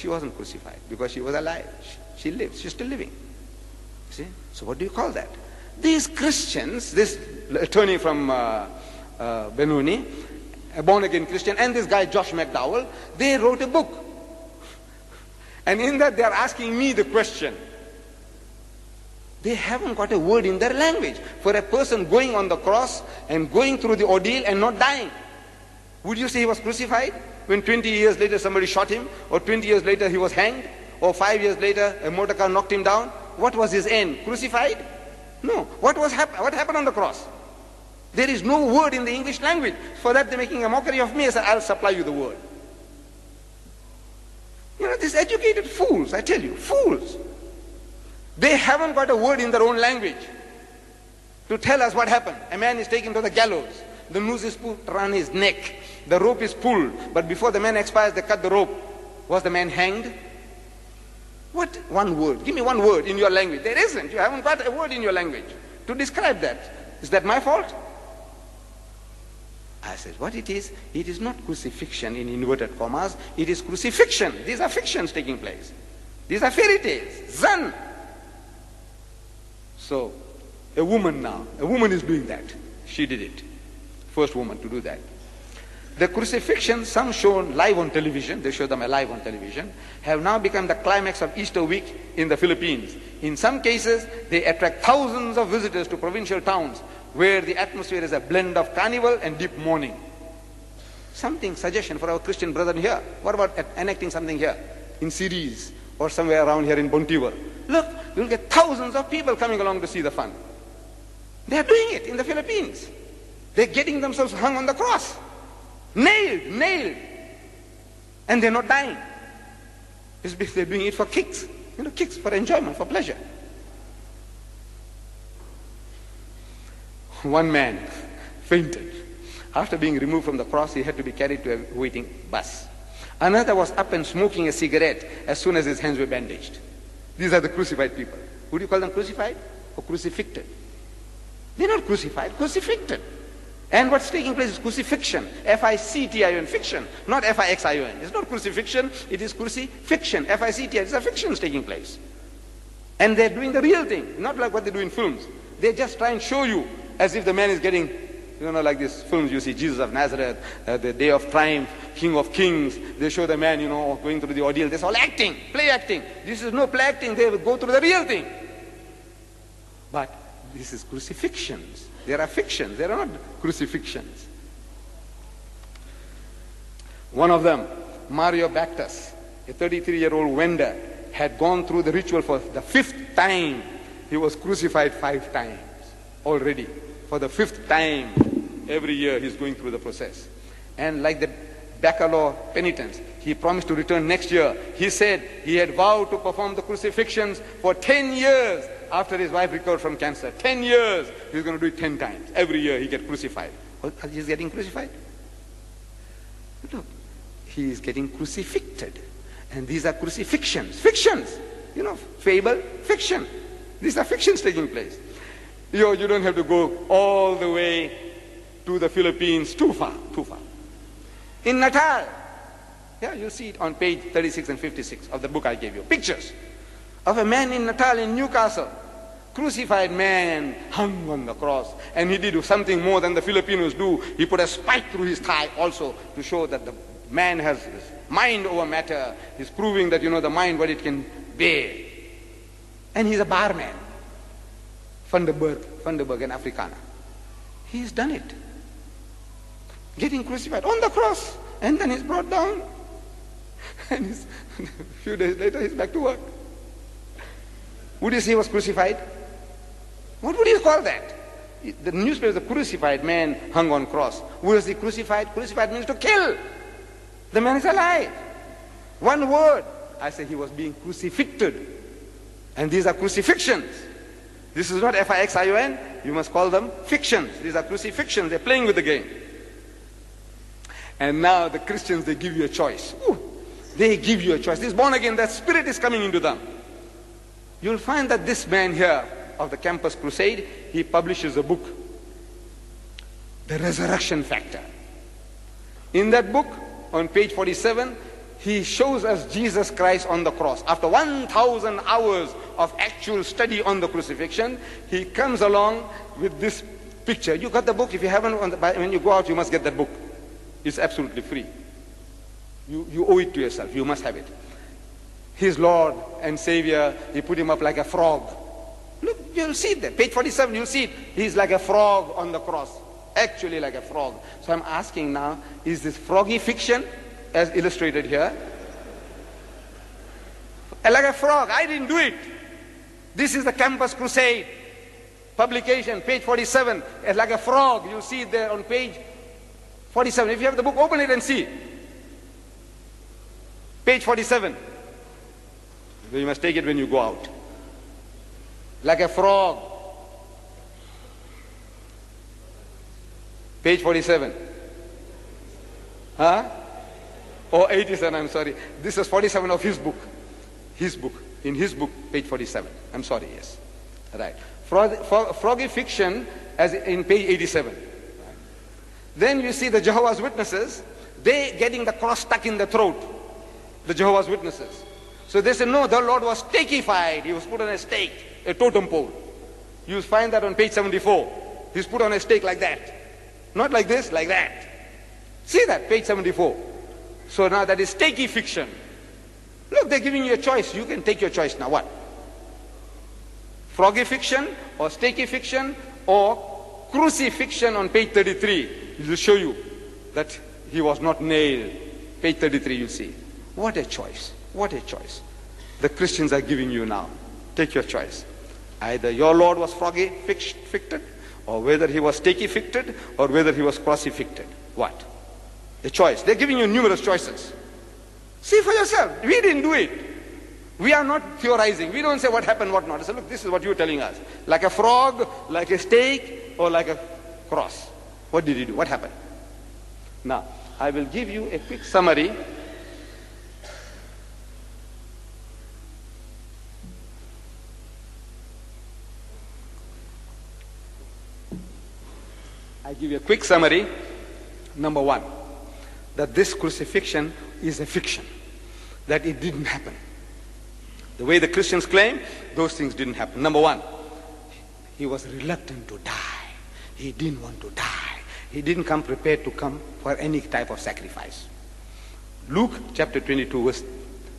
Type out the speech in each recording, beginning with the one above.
She wasn't crucified because she was alive. She lived. She's still living. See? So what do you call that? These Christians, this attorney from Benoni, a born-again Christian, and this guy Josh McDowell, they wrote a book. And in that they are asking me the question. They haven't got a word in their language for a person going on the cross and going through the ordeal and not dying. Would you say he was crucified when 20 years later somebody shot him, or 20 years later he was hanged, or 5 years later a motor car knocked him down? What was his end? Crucified? No. What happened on the cross? There is no word in the English language. For that they're making a mockery of me. I said, I'll supply you the word. You know, these educated fools, I tell you, fools. They haven't got a word in their own language to tell us what happened. A man is taken to the gallows. The noose is put around his neck. The rope is pulled. But before the man expires, they cut the rope. Was the man hanged? What? One word. Give me one word in your language. There isn't. You haven't got a word in your language to describe that. Is that my fault? I said, what it is not crucifixion in inverted commas. It is crucifixion. These are fictions taking place. These are fairy tales. Zan. So, a woman is doing that. She did it. First woman to do that. The crucifixion, some shown live on television, they show them alive on television, have now become the climax of Easter week in the Philippines. In some cases, they attract thousands of visitors to provincial towns where the atmosphere is a blend of carnival and deep mourning. Suggestion for our Christian brethren here. What about enacting something here in Ceres or somewhere around here in Bontivar? Look, you'll get thousands of people coming along to see the fun. They are doing it in the Philippines. They're getting themselves hung on the cross. Nailed. And they're not dying. It's because they're doing it for kicks. Kicks for enjoyment, for pleasure. One man fainted. After being removed from the cross, he had to be carried to a waiting bus. Another was up and smoking a cigarette as soon as his hands were bandaged. These are the crucified people. Would you call them crucified or crucifixed? They're not crucified, crucifixed. And what's taking place is crucifixion. F-I-C-T-I-O-N, fiction, not F-I-X-I-O-N. It's not crucifixion, it is crucifixion. F-I-C-T-I-O-N, it's a fiction taking place. And they're doing the real thing, not like what they do in films. They just try and show you as if the man is getting, like these films you see, Jesus of Nazareth, the Day of Triumph, King of Kings. They show the man, going through the ordeal. That's all acting, play acting. This is no play acting, they will go through the real thing. But this is crucifixions. There are fictions, there are not crucifixions. One of them, Mario Bactus, a 33-year-old vendor, had gone through the ritual for the 5th time. He was crucified 5 times already. For the 5th time, every year he's going through the process. And like the Bacalor penitents, he promised to return next year. He said he had vowed to perform the crucifixions for 10 years after his wife recovered from cancer. 10 years, he's going to do it 10 times. Every year he gets crucified. He's getting crucified? Look, he is getting crucifixed. And these are crucifixions. Fictions. Fable, fiction. These are fictions taking place. You don't have to go all the way to the Philippines, too far. In Natal, you'll see it on page 36 and 56 of the book I gave you. Pictures of a man in Natal in Newcastle, crucified man hung on the cross. And he did something more than the Filipinos do. He put a spike through his thigh also to show that the man has mind over matter. He's proving that, the mind, what it can bear. And he's a barman. Vandenberg and Afrikaner. He's done it. Getting crucified on the cross. And then he's brought down. And a few days later, he's back to work. Would you say he was crucified? What would you call that? The newspaper is a crucified man hung on cross. Was he crucified? Crucified means to kill. The man is alive. One word. I say he was being crucifixed. And these are crucifixions. This is not F-I-X-I-O-N. You must call them fictions. These are crucifixions. They're playing with the game. And now the Christians, they give you a choice. They give you a choice. This born again, that spirit is coming into them. You'll find that this man here of the Campus Crusade, he publishes a book, The Resurrection Factor. In that book, on page 47, he shows us Jesus Christ on the cross. After 1,000 hours of actual study on the crucifixion, he comes along with this picture. You got the book? If you haven't, when you go out, you must get that book. It's absolutely free. You owe it to yourself. You must have it. His Lord and Savior, he put him up like a frog. Look, you'll see it there. Page 47, you'll see it. He's like a frog on the cross. Actually like a frog. So I'm asking now, is this froggy fiction as illustrated here? Like a frog. I didn't do it. This is the Campus Crusade publication, page 47. Like a frog. You'll see it there on page 47. If you have the book, open it and see. Page 47. You must take it when you go out. Like a frog. Page 47. Huh? Oh, 87, I'm sorry. This is 47 of his book. His book. In his book, page 47. I'm sorry, yes. Right. Froggy fiction as in page 87. Then you see the Jehovah's Witnesses, they getting the cross stuck in the throat. The Jehovah's Witnesses. So they say, no, the Lord was stakified. He was put on a stake, a totem pole. You find that on page 74. He's put on a stake like that. Not like this, like that. See that, page 74. So now that is stakey fiction. Look, they're giving you a choice. You can take your choice now. What? Froggy fiction or stakey fiction or crucifixion on page 33. It will show you that he was not nailed. Page 33 you'll see. What a choice. What a choice. The Christians are giving you now. Take your choice. Either your Lord was froggy ficted, or whether he was stakey ficted, or whether he was crucifixed. What? A choice. They're giving you numerous choices. See for yourself. We didn't do it. We are not theorizing. We don't say what happened, what not. I say, look, this is what you're telling us. Like a frog, like a stake, or like a cross. What did he do? What happened? Now, I will give you a quick summary. I give you a quick summary. Number one, that this crucifixion is a fiction, that it didn't happen. The way the Christians claim, those things didn't happen. Number one, he was reluctant to die. He didn't want to die. He didn't come prepared to come for any type of sacrifice. Luke chapter 22 verse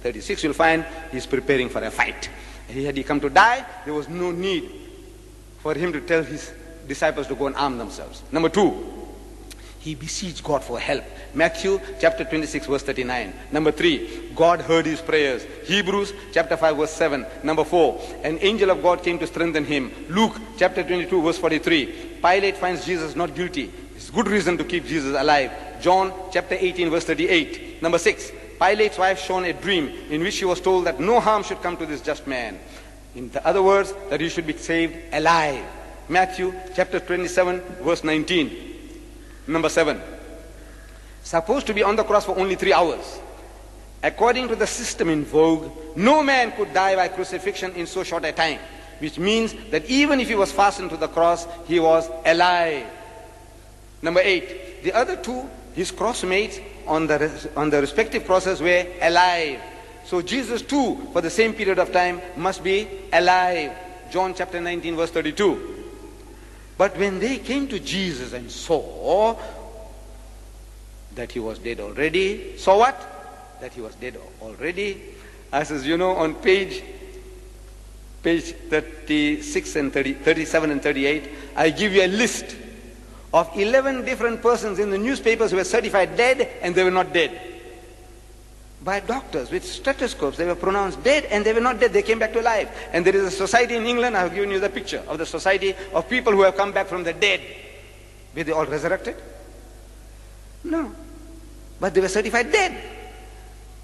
36, you'll find he's preparing for a fight. Had he come to die, there was no need for him to tell his disciples to go and arm themselves. Number two, he beseeched God for help. Matthew chapter 26 verse 39. Number three, God heard his prayers. Hebrews chapter 5 verse 7. Number four, an angel of God came to strengthen him. Luke chapter 22 verse 43. Pilate finds Jesus not guilty. It's good reason to keep Jesus alive. John chapter 18 verse 38. Number six, Pilate's wife shown a dream in which she was told that no harm should come to this just man. In other words, that he should be saved alive. Matthew chapter 27 verse 19. Number seven, supposed to be on the cross for only 3 hours. According to the system in vogue, no man could die by crucifixion in so short a time, which means that even if he was fastened to the cross, he was alive. Number eight, the other two, his crossmates on the respective crosses, were alive. So Jesus too, for the same period of time, must be alive. John chapter 19 verse 32. But when they came to Jesus and saw that he was dead already, saw what? That he was dead already. I says, you know, on page 36 and 37 and 38, I give you a list of 11 different persons in the newspapers who were certified dead and they were not dead. By doctors with stethoscopes, they were pronounced dead and they were not dead. They came back to life. And there is a society in England, I have given you the picture of the society of people who have come back from the dead. Were they all resurrected? No. But they were certified dead.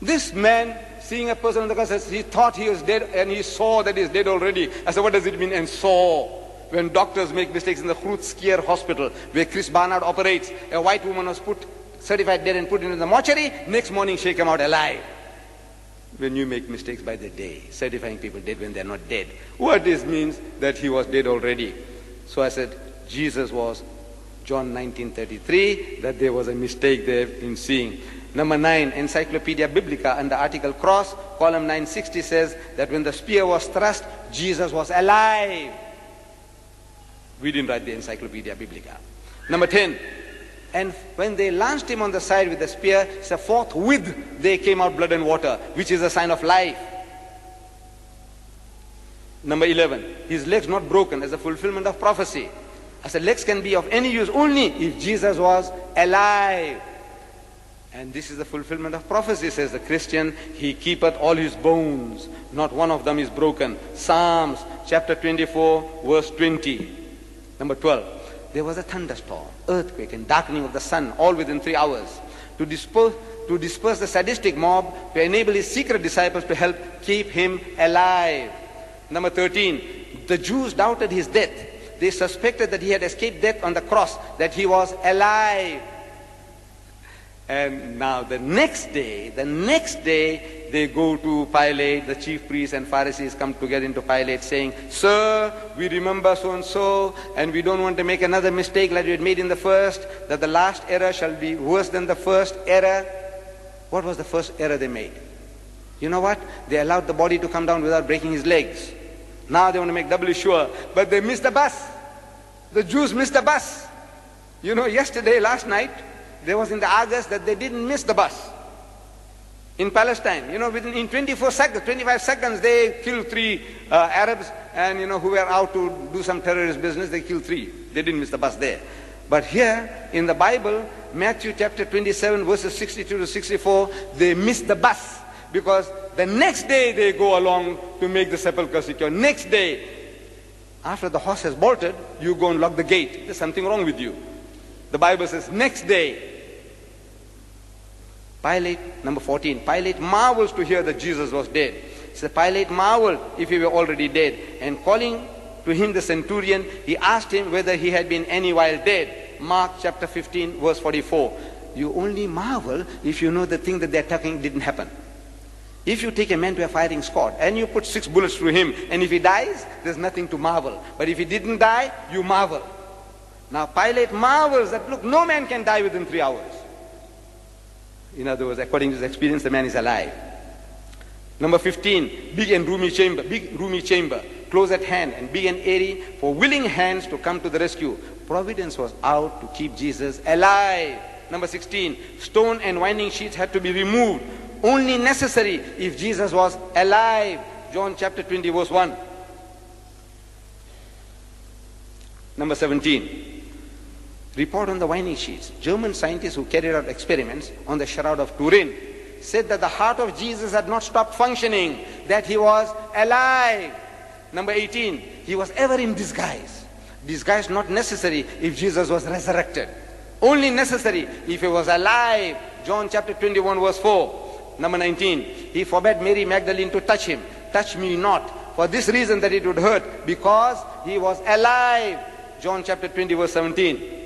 This man, seeing a person on the cross, he thought he was dead and he saw that he is dead already. I said, what does it mean? And saw. When doctors make mistakes in the Cruci hospital, where Chris Barnard operates, a white woman was put certified dead and put into the mortuary, next morning she came out alive. When you make mistakes by the day, certifying people dead when they're not dead, what this means? That he was dead already. So I said, Jesus was John 19:33, that there was a mistake there in seeing. Number 9, Encyclopedia Biblica under article cross, column 960 says that when the spear was thrust, Jesus was alive. We didn't write the Encyclopedia Biblica. Number 10, and when they launched him on the side with the spear, so forthwith there came out blood and water, which is a sign of life. Number 11, his legs not broken as a fulfillment of prophecy. I said legs can be of any use only if Jesus was alive. And this is the fulfillment of prophecy, says the Christian. He keepeth all his bones, not one of them is broken. Psalms chapter 24 verse 20. Number 12, there was a thunderstorm, earthquake and darkening of the sun, all within 3 hours. To disperse the sadistic mob, to enable his secret disciples to help keep him alive. Number 13, the Jews doubted his death. They suspected that he had escaped death on the cross, that he was alive. And now the next day, they go to Pilate, the chief priests and Pharisees come together into Pilate saying, "Sir, we remember so-and-so, and we don't want to make another mistake like we had made in the first, that the last error shall be worse than the first error." What was the first error they made? You know what? They allowed the body to come down without breaking his legs. Now they want to make doubly sure, but they missed the bus. The Jews missed the bus. You know, last night, there was in the Argus that they didn't miss the bus. In Palestine, you know, in 25 seconds, they killed 3 Arabs, and who were out to do some terrorist business, they killed 3. They didn't miss the bus there. But here, in the Bible, Matthew chapter 27, verses 62 to 64, they missed the bus. Because the next day they go along to make the sepulchre secure. Next day, after the horse has bolted, you go and lock the gate. There's something wrong with you. The Bible says next day. Pilate, number 14, Pilate marvels to hear that Jesus was dead. So Pilate marveled if he were already dead. And calling to him the centurion, he asked him whether he had been any while dead. Mark chapter 15, verse 44. You only marvel if you know the thing that they're talking didn't happen. If you take a man to a firing squad and you put 6 bullets through him, and if he dies, there's nothing to marvel. But if he didn't die, you marvel. Now Pilate marvels that, look, no man can die within 3 hours. In other words, according to his experience, the man is alive. Number 15, big roomy chamber, close at hand and big and airy, for willing hands to come to the rescue. Providence was out to keep Jesus alive. Number 16, stone and winding sheets had to be removed, only necessary if Jesus was alive. John chapter 20 verse 1. Number 17, report on the winding sheets. German scientists who carried out experiments on the Shroud of Turin said that the heart of Jesus had not stopped functioning, that he was alive. Number 18, he was ever in disguise. Disguise not necessary if Jesus was resurrected, only necessary if he was alive. John chapter 21 verse 4. Number 19, he forbade Mary Magdalene to touch him. Touch me not, for this reason that it would hurt, because he was alive. John chapter 20 verse 17.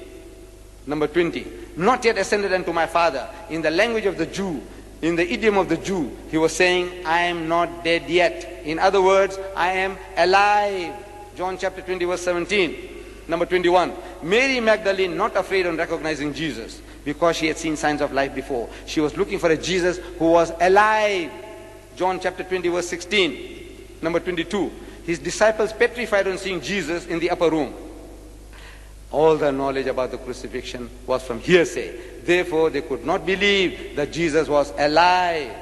Number 20, not yet ascended unto my Father. In the language of the Jew, in the idiom of the Jew, he was saying, I am not dead yet. In other words, I am alive. John chapter 20 verse 17. Number 21, Mary Magdalene not afraid on recognizing Jesus, because she had seen signs of life before. She was looking for a Jesus who was alive. John chapter 20 verse 16. Number 22, his disciples petrified on seeing Jesus in the upper room. All the knowledge about the crucifixion was from hearsay. Therefore, they could not believe that Jesus was alive.